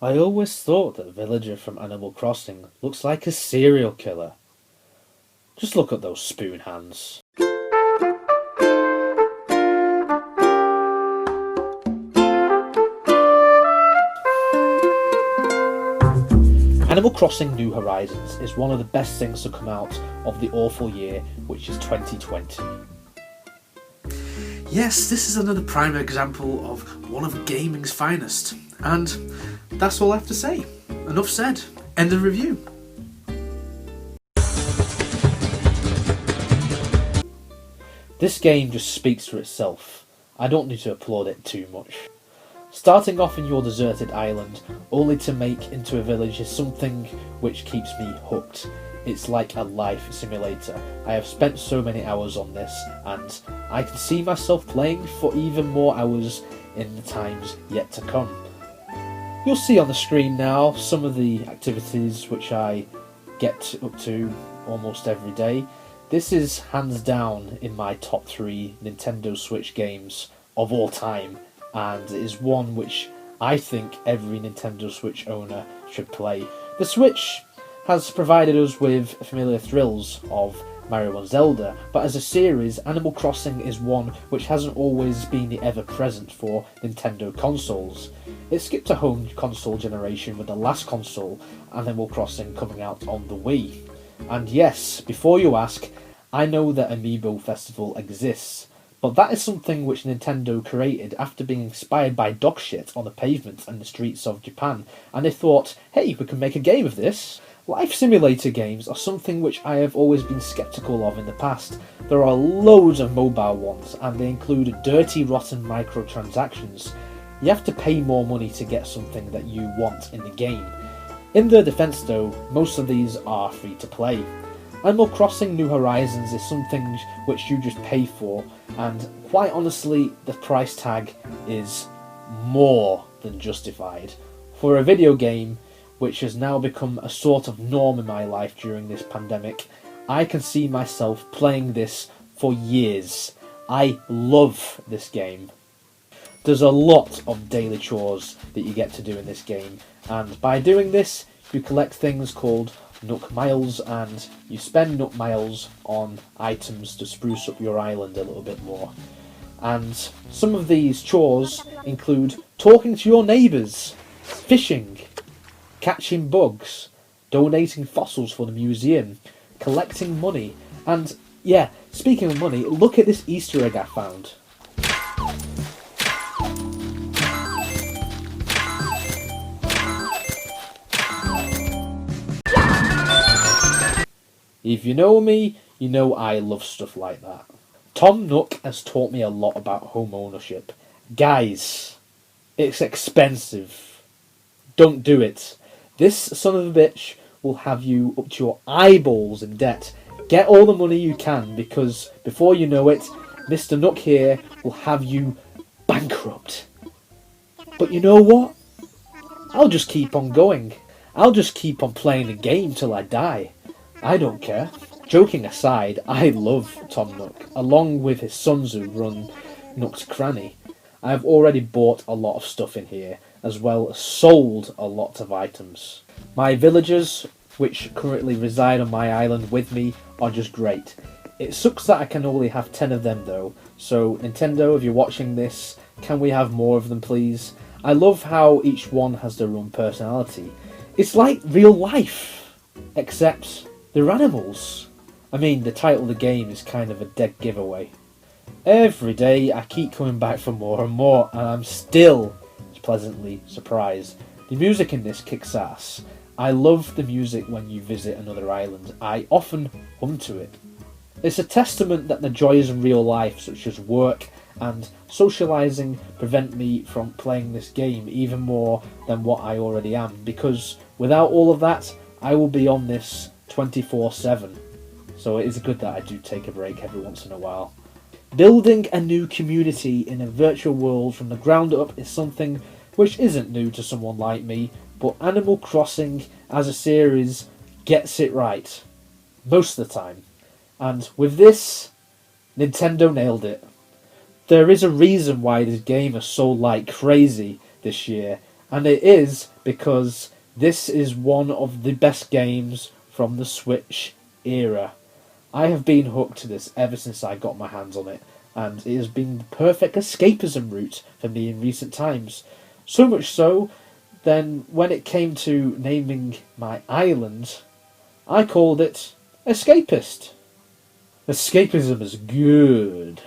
I always thought that Villager from Animal Crossing looks like a serial killer. Just look at those spoon hands. Animal Crossing New Horizons is one of the best things to come out of the awful year, which is 2020. Yes, this is another prime example of one of gaming's finest. And that's all I have to say. Enough said. End of review. This game just speaks for itself. I don't need to applaud it too much. Starting off in your deserted island, only to make into a village is something which keeps me hooked. It's like a life simulator. I have spent so many hours on this, and I can see myself playing for even more hours in the times yet to come. You'll see on the screen now some of the activities which I get up to almost every day. This is hands down in my top 3 Nintendo Switch games of all time, and it is one which I think every Nintendo Switch owner should play. The Switch has provided us with familiar thrills of Mario and Zelda, but as a series, Animal Crossing is one which hasn't always been the ever-present for Nintendo consoles. It skipped a home console generation with the last console, Animal Crossing, coming out on the Wii. And yes, before you ask, I know that Amiibo Festival exists, but that is something which Nintendo created after being inspired by dog shit on the pavement and the streets of Japan, and they thought, hey, we can make a game of this. Life simulator games are something which I have always been sceptical of in the past. There are loads of mobile ones, and they include dirty, rotten microtransactions. You have to pay more money to get something that you want in the game. In their defence though, most of these are free to play. Animal Crossing New Horizons is something which you just pay for, and quite honestly, the price tag is more than justified. For a video game which has now become a sort of norm in my life during this pandemic, I can see myself playing this for years. I love this game. There's a lot of daily chores that you get to do in this game, and by doing this, you collect things called Nook Miles, and you spend Nook Miles on items to spruce up your island a little bit more. And some of these chores include talking to your neighbours, fishing, catching bugs, donating fossils for the museum, collecting money, and yeah, speaking of money, look at this Easter egg I found. If you know me, you know I love stuff like that. Tom Nook has taught me a lot about home ownership. Guys, it's expensive. Don't do it. This son of a bitch will have you up to your eyeballs in debt. Get all the money you can, because before you know it, Mr. Nook here will have you bankrupt. But you know what? I'll just keep on going. I'll just keep on playing the game till I die. I don't care. Joking aside, I love Tom Nook, along with his sons who run Nook's Cranny. I have already bought a lot of stuff in here, as well as sold a lot of items. My villagers, which currently reside on my island with me, are just great. It sucks that I can only have 10 of them though, so Nintendo, if you're watching this, can we have more of them please? I love how each one has their own personality. It's like real life, except they're animals. I mean, the title of the game is kind of a dead giveaway. Every day I keep coming back for more and more, and I'm still pleasantly surprised. The music in this kicks ass. I love the music when you visit another island. I often hum to it. It's a testament that the joys in real life, such as work and socialising, prevent me from playing this game even more than what I already am, because without all of that, I will be on this 24/7. So it is good that I do take a break every once in a while. Building a new community in a virtual world from the ground up is something which isn't new to someone like me, but Animal Crossing as a series gets it right. Most of the time. And with this, Nintendo nailed it. There is a reason why this game is sold like crazy this year, And it is because this is one of the best games from the Switch era. I have been hooked to this ever since I got my hands on it, and it has been the perfect escapism route for me in recent times. So much so, then when it came to naming my island, I called it Escapist. Escapism is good.